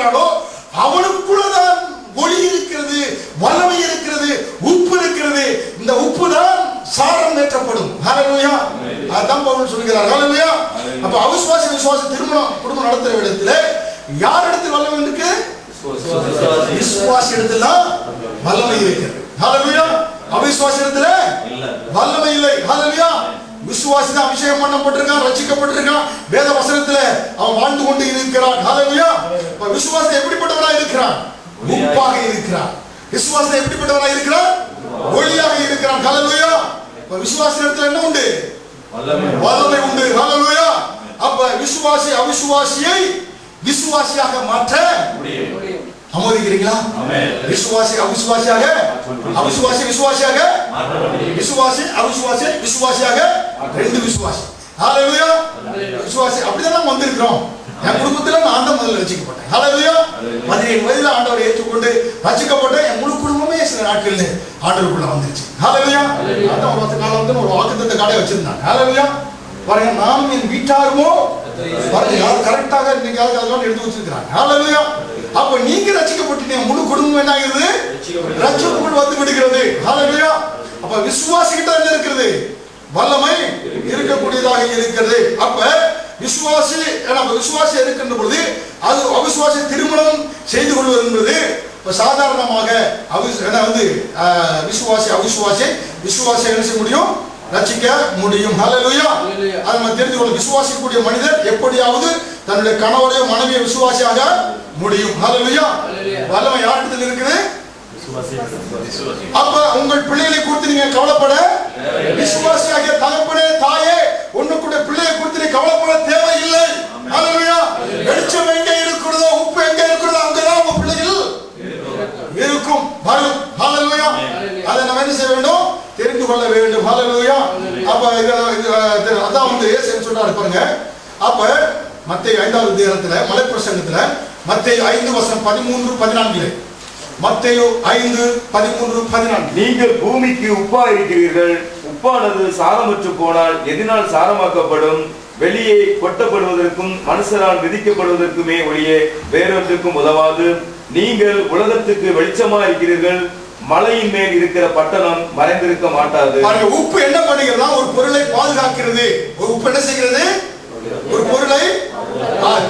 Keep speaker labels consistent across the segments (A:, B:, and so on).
A: இருக்கிறானோ அவனுக்குள்ளதான் ஒளி இருக்கிறது, வல்லமை இருக்கிறது, உப்பு இருக்கிறது. இந்த உப்பு தான் சாரம் ஏற்றப்படும். ஹல்லேலூயா. அதான் பவுல் சொல்கிறார். ஹல்லேலூயா. அப்ப அவிசுவாசி விசுவாசி குடும்பம் நடத்துற இடத்துல யார் இடத்துல வல்லமை இருக்கு? விசுவாசி இடத்துல வல்லமை இருக்கிறது. ஹல்லேலூயா. அவிசுவாசி இடத்துல வல்லமை இல்லை. ஹல்லேலூயா. விசுவாசி தான் அபிஷேகம் பண்ணப்பட்டிருக்கான், ரட்சிக்கப்பட்டிருக்கான். வேத வசனத்துல அவன் வாழ்ந்து கொண்டு இருக்கிறான். ஹல்லேலூயா. விசுவாசி எப்படிப்பட்டவனாக இருக்கிறான்? உப்பாக இருக்கிறான். விசுவாசி எப்படிப்பட்டவனாக இருக்கிறான்? ஒளியாக இருக்கிறான். ஹல்லேலூயா. விசுவாசி இடத்துல என்ன உண்டு? வல்லமை உண்டு. ஹல்லேலூயா. அப்ப விசுவாசி அவிசுவாசியை விசுவாசியாக மாற்ற அனுமதிக்கிறீங்களா? விசுவாசி அவிசுவாசியாக, அவிசுவாசி விசுவாசியாக, விசுவாசி அவிசுவாசி விசுவாசியாக, ரெண்டு விசுவாசி. ஹல்லேலூயா. விசுவாசி அப்படிதான் வந்திருக்கிறோம். என் குடும்பத்துல நான் தான் முதல்ல ரட்சிக்கப்பட்டேன். ஹல்லேலூயா. 17 வயதுல ஆண்டவரை ஏற்றுக்கொண்டு ரட்சிக்கப்பட்ட என் முழு குடும்பமே சில நாட்கள்ல ஆண்டவருக்குள்ள வந்துருச்சு. ஹல்லேலூயா. அதான் ஒரு 10 நாள் வந்து ஒரு வாக்குத்தத்த காடை வச்சிருந்தாங்க. ஹல்லேலூயா. பாருங்க, நானும் என் வீட்டாருமோ பாருங்க கரெக்டாக இன்னைக்கு அதெல்லாம் எடுத்து வச்சிருக்காங்க. ஹல்லேலூயா. அப்ப நீங்க ரட்சிக்கப்பட்டீங்க, முழு குடும்பம் என்ன ஆகுது? ரட்சிப்புக்குள் வந்து விடுகிறது. ஹல்லேலூயா. அப்ப விசுவாசி கிட்ட என்ன இருக்கிறது? வல்லமை இருக்கக்கூடியதாக இருக்கிறது. அப்ப விசுவாசி விசுவாசி இருக்கின்ற பொழுது அது அவிசுவாசி திருமணம் செய்து கொள்வது என்பது சாதாரணமாக விசுவாசி அவிசுவாசி விசுவாசி என்ன செய்ய முடியும்? ரட்சிக்க முடியும். ஹல்லேலூயா. அதை நம்ம தெரிந்து கொள்ள விசுவாசிக்கக்கூடிய மனிதர் எப்படியாவது தன்னுடைய கணவரையோ மனைவியை விசுவாசியாக முடியும். ஹல்லேலூயா. வல்லமை யாரிடத்தில் இருக்குது? அப்ப உங்கள் பிள்ளைகளை குறித்து நீங்க கவலைப்பட, விசுவாசியாகிய தகப்பனே தாயே உன்னுடைய பிள்ளையை குறித்து நீ கவலைப்பட தேவையில்லை. ஹல்லேலூயா. வெளிச்சம் எங்கே இருக்கிறதோ, உப்பு எங்கே இருக்கிறதோ அங்கதான் உங்க பிள்ளைகள் இருக்கும், வரும். ஹல்லேலூயா. அதை நம்ம என்ன செய்ய வேண்டும்? தெரிந்து கொள்ள வேண்டும். ஹல்லேலூயா. அப்ப அதான் வந்து இயேசு சொல்றாரு பாருங்க. அப்ப மத்தேயு 5வது அதிகாரத்துல மலைப்பிரசங்கத்துல மத்தேயு 5:13-14 மத்தேயு 5:13-14
B: நீங்கள் பூமிக்கு உப்பா இருக்கிறீர்கள். உப்பானது சாரமற்று போனால் எதனால் சாரமாக்கப்படும்? வெளியே கொட்டப்படுவதற்கும் மனுஷரால் விதிக்கப்படுவதற்குமே ஒழிய வேறொன்றுக்கும் உதவாது. நீங்கள் உலகத்துக்கு வெளிச்சமா இருக்கிறீர்கள். மலையின் மேல் இருக்கிற பட்டணம் மறைந்திருக்க மாட்டாது.
A: உப்பு என்ன பண்ணுகிறதா? ஒரு பொருளை பாதுகாக்கிறது. ஒரு உப்பு என்ன செய்கிறது? ஒரு பொருளை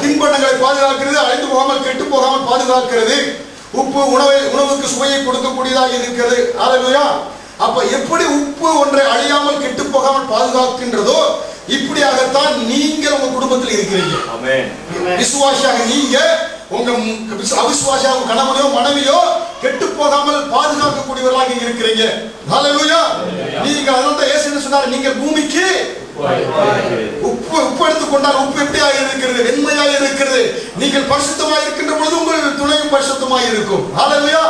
A: தின்பண்டங்களை பாதுகாக்கிறது, அழிந்து போகாமல் கெட்டு போகாமல் பாதுகாக்கிறது. உப்பு உணவுக்கு சுவையை கொடுக்கக்கூடியதாக இருக்கிறது. ஹல்லேலூயா. அப்ப எப்படி உப்பு ஒன்றை அழியாமல் கெட்டு போகாமல் பாதுகாக்கின்றதோ இப்படியாகத்தான் நீங்க உங்க குடும்பத்தில் இருக்கிறீங்க. விசுவாசியாக நீங்க உங்க அவிசுவாசியாக கணவனையோ மனைவியோ கெட்டு போகாமல் பாதுகாக்கக்கூடியவர்களாக இருக்கிறீங்க. ஹல்லேலூயா. நீங்க அதனால இயேசு என்ன சொன்னார்? நீங்கள் பூமிக்கு உப்பு எடுத்துக் கொண்டால் உப்பு எப்படியாக இருக்கிறது? வெண்மையாக இருக்கிறது. நீங்கள் பரிசுத்தமாக இருக்கின்ற பொழுது உங்கள் துணையும் பரிசுத்தமாக இருக்கும். ஹல்லேலூயா.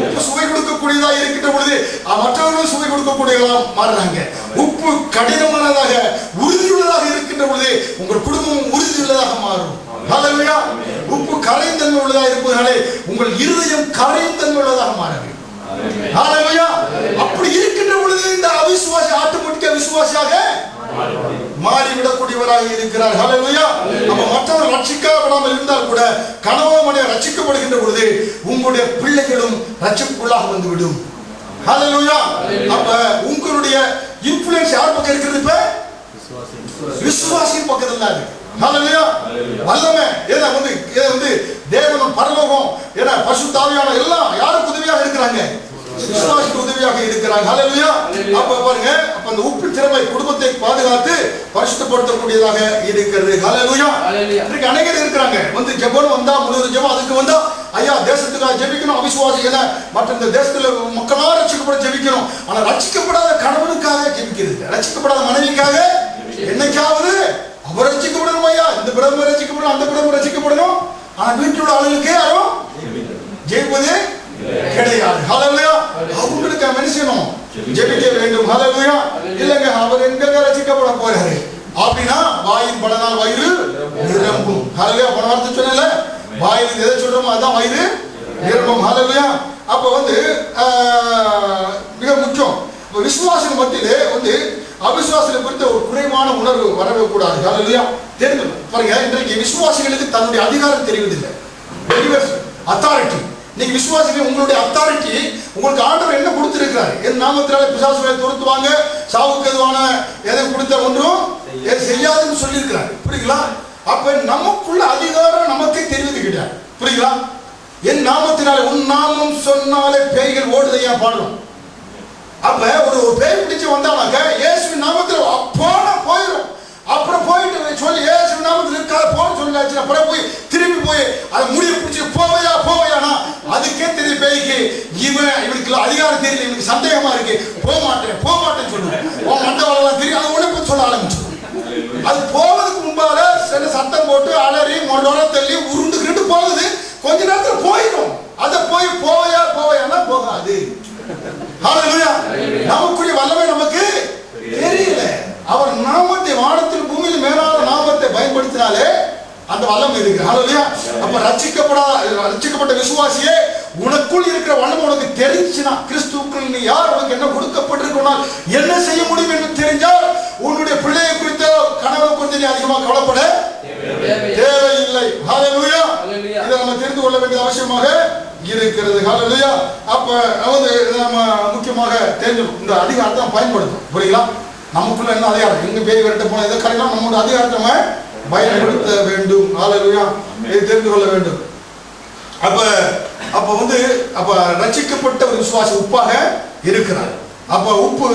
A: உப்பு சுவை கொடுக்கக்கூடியதாக இருக்கின்ற பொழுது மற்றவர்களும் சுவை கொடுக்கக்கூடியவர்களாக மாறுறாங்க. உப்பு கடினமானதாக உறுதியுள்ளதாக இருக்கின்ற பொழுது உங்கள் குடும்பம் உறுதியுள்ளதாக மாறும். ஹல்லேலூயா. உப்பு கரைந்தன்மை உள்ளதாக இருப்பதனாலே உங்கள் இருதயம் கரைந்தன்மை உள்ளதாக மாற வேண்டும். ஹல்லேலூயா. அப்படி இருக்கின்ற பொழுது இந்த அவிசுவாசி ஆட்டோமேட்டிக்கா விசுவாசியாக மாறிவிடக்கூடியவராக இருக்கிறார். ஹல்லேலூயா. அப்ப மற்றவர் ரட்சிக்கப்படாமல் இருந்தால் கூட கணவன் மனைவி ரட்சிக்கப்படுகின்ற பொழுது உங்களுடைய பிள்ளைகளும் ரட்சிப்புக்குள்ளாக வந்துவிடும். ஹல்லேலூயா. அப்ப உங்களுடைய இன்ஃப்ளூயன்ஸ் யார் பக்கம் இருக்கிறது? இப்ப விசுவாசியின் பக்கத்துல தான் இருக்கு. ஹல்லேலூயா. வல்லமை வந்து தேவனும் பரலோகம் பரிசுத்த ஆவியான எல்லாம் யாருக்கு உதவியாக இருக்கிறாங்க? விசுவாசிக்கு உதவியாக இருக்கிறாங்க. ஹல்லேலூயா. அப்ப பாருங்க, அப்ப அந்த உப்பு திறமை குடும்பத்தை பாதுகாத்து பரிசுத்தப்படுத்தக்கூடியதாக இருக்கிறது. ஹல்லேலூயா. இன்னைக்கு அநேகர் இருக்கிறாங்க வந்து ஜெபம் வந்தா முழு ஜெபம், அதுக்கு வந்தா ஐயா தேசத்துக்காக ஜெபிக்கணும், அவிசுவாசி மற்ற இந்த தேசத்துல மக்களா ரட்சிக்கப்பட ஜெபிக்கணும். ஆனா ரட்சிக்கப்படாத கணவனுக்காக ஜெபிக்கிறது, ரட்சிக்கப்படாத மனைவிக்காக என்னைக்காவது அவர் ரட்சிக்கப்படணும். ஐயா இந்த பிரதமர் ரட்சிக்கப்படணும், அந்த பிரதமர் ரட்சிக்கப்படணும். ஆனா வீட்டில் உள்ள ஆளுகளுக்கு யாரும் ஜெயிப்பது கிடையாது. ஹல்லேலூயா. அவங்களுக்கு மனுஷனும் ஜெபிக்க வேண்டும். ஹல்லேலூயா. இல்லங்க அவர் எங்க ரட்சிக்கப்பட போறாரு அப்படின்னா வாயின் பலனால் வயிறு நிரம்பும். ஹல்லேலூயா. போன வார்த்தை சொன்னல, வாயில் எதை சொல்றோமோ அதான் வயிறு நிரம்பும். ஹல்லேலூயா. அப்ப வந்து மிக முக்கியம் விசுவாசம் மத்தியிலே வந்து அவிசுவாசத்தை குறித்த ஒரு குறைவான உணர்வு வரவே கூடாது. ஹல்லேலூயா. தெரிந்து பாருங்க, இன்றைக்கு விசுவாசிகளுக்கு தன்னுடைய அதிகாரம் தெரிவதில்லை. அத்தாரிட்டி. நீங்க விசுவாசிகள் உங்களுடைய அத்தாரிட்டி உங்களுக்கு ஆண்டவர் என்ன கொடுத்திருக்கிறார்? என் நாமத்தினால பிசாசுகளை துரத்துவாங்க, சாவுக்கு எதுவான எதை கொடுத்த ஒன்றும் செய்யாதுன்னு சொல்லியிருக்கிறார். புரியுங்களா? அப்ப நமக்குள்ள அதிகாரம் நமக்கே தெரிவது கிடையாது. புரியுங்களா? என் நாமத்தினால, உன் நாமம் சொன்னாலே பேய்கள் ஓடுதையா பாடுறோம். அப்ப ஒரு பேய் பிடிச்சு வந்தானாக்க இயேசுவின் நாமத்தில் அப்போன போயிடும். அப்புறம் போயிட்டு சொல்லி இயேசுவின் நாமத்தில் இருக்காத போன்னு சொல்லியாச்சு. அப்புறம் போய் திரும்பி போய் அதை முடிய பிடிச்சி போவையா போவையானா அதுக்கே தெரிய பேய்க்கு இவனுக்கு அதிகாரம் தெரியல, இவனுக்கு சந்தேகமா இருக்கு, போக மாட்டேன்னு சொல்லுவேன். உன் மண்டவெல்லாம் தெரியும், அதை உடனே சொல்ல ஆரம்பிச்சு. அது போவதுக்கு முன்பாக சில சத்தம் போட்டு அலறி மொழ தள்ளி உருண்டு போகுது. கொஞ்ச நேரத்தில் போயிடும். அதை போய் போவையானா போகாது. நமக்குரிய வல்லமை நமக்கு தெரியல. அவர் நாமத்தை வானத்தில் பூமியில் மேலான நாமத்தை பயன்படுத்தினாலே அந்த வல்லமை இருக்கு. அப்ப ரட்சிக்கப்பட்ட விசுவாசியே, உனக்குள் இருக்கிற வல்லமை உனக்கு தெரிஞ்சுனா, கிறிஸ்துவுக்குள் நீ யார், உனக்கு என்ன கொடுக்கப்பட்டிருக்கணும், என்ன செய்ய முடியும் என்று தெரிஞ்சால் உன்னுடைய பிள்ளையை குறித்த கணவனை குறித்து நீ அதிகமாக கவலைப்பட தேவையில்லை. ஹல்லேலூயா. இதை நம்ம தெரிந்து கொள்ள வேண்டிய அவசியமாக இருக்கிறது. ஹல்லேலூயா. அப்ப நம்ம முக்கியமாக தெரிஞ்சுக்கணும், இந்த அதிகாரத்தை பயன்படுத்தும். புரியுங்களா? நமக்குள்ள என்ன அதிகாரம், எங்க பேய் விரட்ட போன இதை கரெக்டாக நம்மளுடைய அதிகாரத்தை பயன்படுத்த வேண்டும். ஹல்லேலூயா. இதை தெரிந்து கொள்ள வேண்டும். அப்ப ரட்சிக்கப்பட்ட ஒரு விசுவாசி உப்பாக இருக்கிறார். அப்ப உப்பு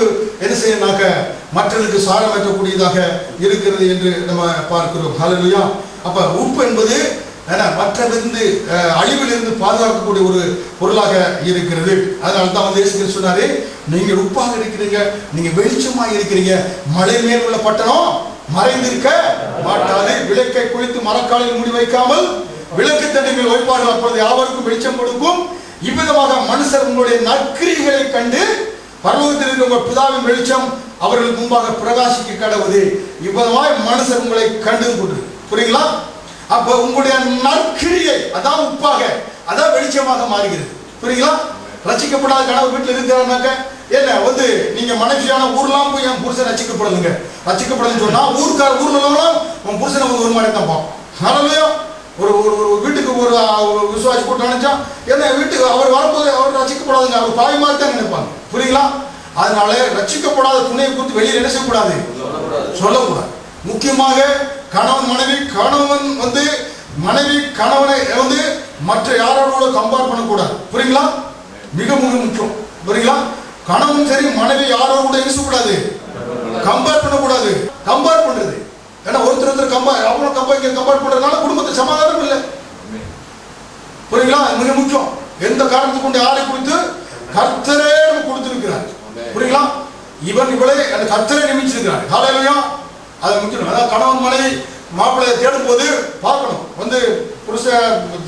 A: என்ன செய்யனாக்க மற்றவர்களுக்கு சாரமற்றக்கூடியதாக இருக்கிறது என்று நம்ம பார்க்கிறோம். ஹல்லேலூயா. அப்ப உப்பு என்பது மற்றதிலிருந்து அழிவிலிருந்து பாதுகாக்கக்கூடிய ஒரு பொருளாக இருக்கிறது. அதனால தான் இயேசு கிறிஸ்து சொன்னாரு, நீங்க உப்பாக இருக்கிறீங்க, நீங்க வெளிச்சமாக இருக்கிறீங்க, மலை மேல் உள்ள பட்டணம் மறைந்திருக்க மாட்டாது. விளக்கை குளித்து மரக்காலில் முடி வைக்காமல் விளக்கு தண்டை மேல் வைப்பார்கள், அப்பொழுது யாவருக்கும் வெளிச்சம் கொடுக்கும். இவ்விதமாக மனுஷர் உங்களுடைய நற்கிரிகளை கண்டு பரலோகத்தில் இருக்கிற உங்கள் பிதாவின் வெளிச்சம் அவர்களுக்கு முன்பாக பிரகாசிக்க கடவுது. இவ்விதமாய் மனுஷர் உங்களை கண்டு கொண்டு. புரியுங்களா? அப்ப உங்களுடைய நற்கிரியை அதான் உப்பாக, அதான் வெளிச்சமாக மாறுகிறது. புரியுங்களா? ரட்சிக்கப்படாத கணவர் வீட்டில் இருக்கிறாருனாக்க என்ன நீங்க மனைவியான ஊர்லாம் போய் என் புருஷன் ரட்சிக்கப்படுதுங்க, ரட்சிக்கப்படுதுன்னு சொன்னா ஊர்ல உன் புருஷனை ஒரு மாதிரி தான் பார்ப்போம். ஹல்லேலூயா. ஒரு வீட்டுக்கு ஒரு விசுவாசி போட்டு நினைச்சா என்ன வீட்டுக்கு அவர் வரும்போது அவர் ரட்சிக்கப்படாதுங்க, அவர் பாய் மாதிரி தான் நினைப்பாங்க. புரியுங்களா? அதனால ரட்சிக்கப்படாத துணையை குறித்து வெளியில் என்ன செய்யக்கூடாது, சொல்லக்கூடாது. முக்கியமாக கணவன் மனைவி, கணவன் மனைவி கணவனை மற்ற யாரோட கம்பேர் பண்ணக்கூடாது. புரியுங்களா? மிக மிக முக்கியம். புரியுங்களா? கணவன் சரி மனைவி யாரோட கூட இருக்கக்கூடாது, கம்பேர் பண்ணக்கூடாது. கம்பேர் பண்றது ஏன்னா ஒருத்தர் கம்பேர் பண்றதுனால குடும்பத்தில் சமாதானம் இல்லை. புரியுங்களா? மிக முக்கியம். எந்த காரணத்தை கொண்டு யாரை குறித்து கர்த்தரே நமக்கு கொடுத்திருக்கிறார். புரியுங்களா? இவளை அந்த கர்த்தரே நியமிச்சிருக்கிறார். ஹல்லேலூயா. அது முக்கியம். அதாவது கணவன் மனைவி மாப்பிள்ளையை தேடும் போது பார்க்கணும், புருஷ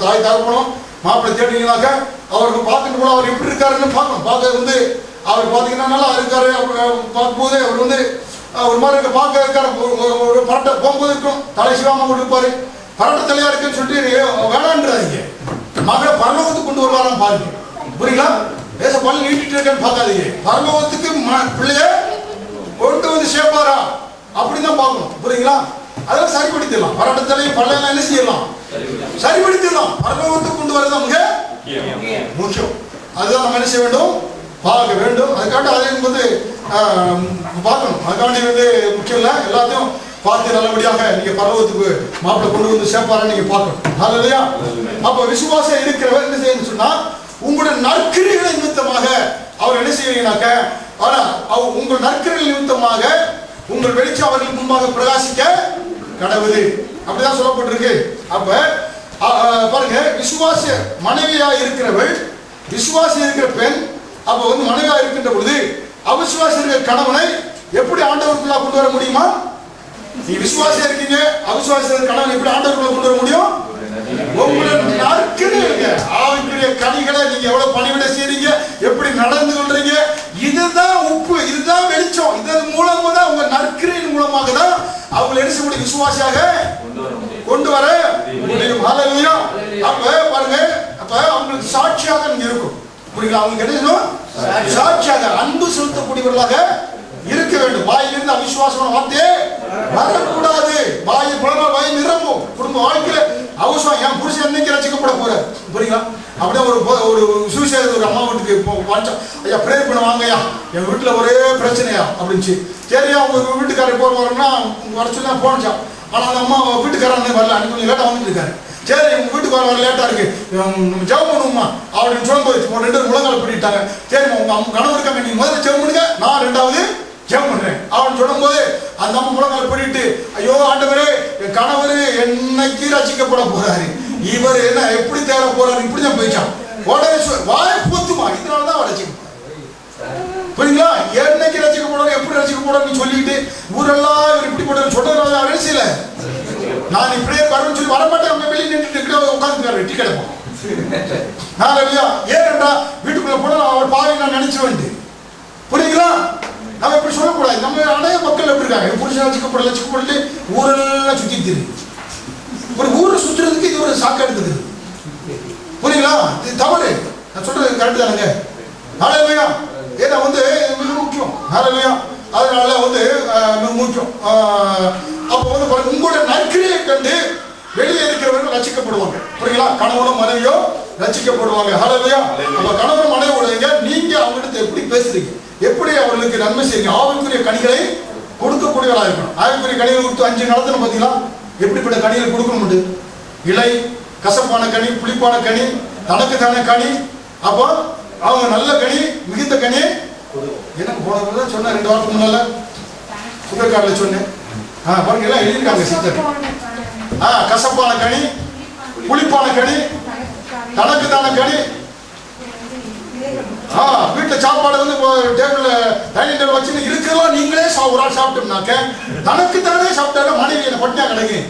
A: தாய் தகப்பனும் மாப்பிள்ளை தேடினாக்க அவருக்கு பார்த்துட்டு கூட அவர் எப்படி இருக்காருன்னு பார்க்கணும். பார்க்க அவர் பார்த்தீங்கன்னா நல்லா இருக்காரு. பார்க்கும்போது அவர் ஒரு மாதிரி இருக்க பார்க்க இருக்காரு. ஒரு பரட்டை போகும்போது இருக்கும், தலை சிவாம இருப்பாரு, பரட்டை தலையா இருக்குன்னு சொல்லிட்டு வேணான்றாதீங்க. மகளை பரலோகத்துக்கு கொண்டு வருவாராம் பாருங்க. புரியுங்களா? பேச பள்ளி நீட்டிட்டு இருக்கேன்னு பார்க்காதீங்க. பரலோகத்துக்கு பிள்ளைய கொண்டு சேர்ப்பாரா அப்படிதான் பார்க்கணும். புரியுங்களா? அதெல்லாம் சரிப்படுத்திடலாம். பரட்டை தலையும் பள்ளையெல்லாம் என்ன செய்யலாம், சரிப்படுத்திடலாம். பரலோகத்துக்கு கொண்டு வரதான் மிக முக்கியம். அதுதான் நம்ம என்ன செய்ய வேண்டும், பார்க்க வேண்டும். அதுக்காண்டி அதை பார்க்கணும். அதுக்காண்டி முக்கியம் இல்லை, எல்லாத்தையும் பார்த்து நல்லபடியாக நீங்க பரலோகத்துக்கு மாப்பிள்ளை கொண்டு சேர்ப்பாரா நீங்க பார்க்கணும். ஹல்லேலூயா. அப்ப விசுவாசம் இருக்கிறவர் என்ன செய்யணும்னு சொன்னா, உங்களுடைய நற்கிரிகளை நிமித்தமாக அவர் என்ன செய்வீங்கன்னாக்க, ஆனா உங்கள் நற்கிரிகள் நிமித்தமாக உங்கள் வெளிச்சம் அவர்களுக்கு முன்பாக பிரகாசிக்க கடவுது. அப்படிதான் சொல்லப்பட்டிருக்கு. அப்ப பாருங்க, விசுவாச மனைவியா இருக்கிறவள், விசுவாசி இருக்கிற பெண் அப்ப மனைவியா இருக்கின்ற பொழுது அவிசுவாசி இருக்கிற கணவனை எப்படி ஆண்டவருக்குள்ள கொண்டு வர முடியுமா? நீ விசுவாசியா இருக்கீங்க, அவிசுவாசி இருக்கிற கணவன் எப்படி ஆண்டவருக்குள்ள கொண்டு வர முடியும்? ஆவிக்குரிய கனிகளை நீங்க எவ்வளவு பணிவிட செய்றீங்க, எப்படி நடந்து கொள்றீங்க, இதுதான் உப்பு, இதுதான் வெளிச்சம். இதன் மூலமா தான் உங்க நற்கிரியின் மூலமாக தான் அவங்க என்ன செய்ய விசுவாசியாக கொண்டு வர முடியும். ஹல்லேலூயா. அப்ப பாருங்க, அப்ப அவங்களுக்கு சாட்சியாக நீங்க இருக்கும். புரியுங்களா? அவங்க என்ன செய்யணும், சாட்சியாக அன்பு செலுத்தக்கூடியவர்களாக இருக்க வேண்டும். வாயிலிருந்து அவிசுவாசமான வார்த்தையே வரக்கூடாது. வாய் நிரம்பும். குடும்ப வாழ்க்கையில அவசரம் என் புருஷன் என்னைக்கு ரசிக்கப்பட போறாரு புரியுங்களா? அப்படியே ஒரு சுவிசேஷ ஒரு அம்மா வீட்டுக்கு வாங்கிச்சோம். ஐயா ப்ரேயர் பண்ண வாங்கய்யா, என் வீட்டில் ஒரே பிரச்சனையா அப்படின்ச்சு. சரியா அவங்க வீட்டுக்காரர் போர் வரணும்னா வர சொல்லி தான் போனச்சான். ஆனால் அந்த அம்மா வீட்டுக்காரன் வரல, அன்னைக்கு கொஞ்சம் லேட்டாக வந்துட்டு இருக்காரு. சரி உங்க வீட்டுக்கு வர லேட்டாக இருக்கு, நம்ம ஜெபம் பண்ணுவோம்மா அப்படின்னு சொல்லும்போது 2 முழங்கால் பண்ணிட்டாங்க. சரிம்மா உங்க கனவு இருக்காங்க, நீங்க முதல்ல ஜெபம் பண்ணுங்க, நான் 2வது ஜெபம் பண்றேன் அப்படின்னு சொல்லும்போது அந்த அம்மா முழங்கால் பண்ணிட்டு, ஐயோ ஆண்டவரே என் கணவர் என்னைக்கு ரசிக்கப்பட போறாரு, இவர் என்ன எப்படி தேட போறாரு, இப்படிதான் போயிச்சான். உடனே வாய பொத்துமா, இதனாலதான் ரசிக்க புரியுங்களா? என்னைக்கு ரசிக்கப்படாரு எப்படி ரசிக்கப்படாருன்னு சொல்லிட்டு ஊரெல்லாம் இவர் இப்படி போட்டாரு சொல்றதுனால அரசியல நான் இப்படியே வரும்னு சொல்லி வரமாட்டேன். அவங்க வெளியே நின்றுட்டு உட்காந்துருக்காரு, வெட்டி கிடப்போம். ஏன்டா வீட்டுக்குள்ள போனா அவர் பாவை நான் நினைச்சுவேன். புரியுங்களா? நம்ம எப்படி சொல்லக்கூடாது. நம்ம அடைய மக்கள் எப்படி இருக்காங்க, புருஷன் ரசிக்கப்பட்டு ஊரெல்லாம் சுத்தி தெரியுது. ஒரு ஊரை சுத்துறதுக்கு இது ஒரு சாக்கு எடுத்தது. புரியுங்களா? இது தவறு. நான் சொல்றது கரெக்ட் தானுங்க. ஹல்லேலூயா. ஏன்னா மிக முக்கியம். ஹல்லேலூயா. அதனால மிக முக்கியம். அப்போ உங்களுடைய நற்கிரியை கண்டு வெளியே இருக்கிறவர்கள் ரசிக்கப்படுவாங்க. புரியுங்களா? கணவனும் மனைவியோ ரசிக்கப்படுவாங்க. ஹல்லேலூயா. அப்ப கணவன் மனைவியோட நீங்க அவங்ககிட்ட எப்படி பேசுறீங்க, எப்படி அவர்களுக்கு நன்மை செய்யுங்க, ஆவிக்குரிய கனிகளை கொடுக்கக்கூடியவராக இருக்கணும். ஆவிக்குரிய கனிகளை கொடுத்து 5 நடத்தணும். பார்த்தீங்களா எப்படிப்பட்ட கனிகளை கொடுக்கணும்? இலை, கசப்பான கனி, புளிப்பான கனி, தனக்கு தானே கனி. அப்போ அவங்க நல்ல கனி, மிகுந்த கனி. எனக்கு போனது சொன்ன 2 வாரத்துக்கு முன்னால சுகர் கார்டில் சொன்னேன். பாருங்க எல்லாம் எழுதியிருக்காங்க சித்தர். கசப்பான கனி, புளிப்பான கனி, தனக்கு தானே கனி. வீட்டில் சாப்பாடு டேபிள்ல டைனிங் டேபிள் வச்சு இருக்கிறதெல்லாம் நீங்களே ஒரு ஆள் சாப்பிட்டோம்னாக்க தனக்கு தானே சாப்பிட்டாலும் மனைவி என்ன பட்டியா கிடைக்கும்.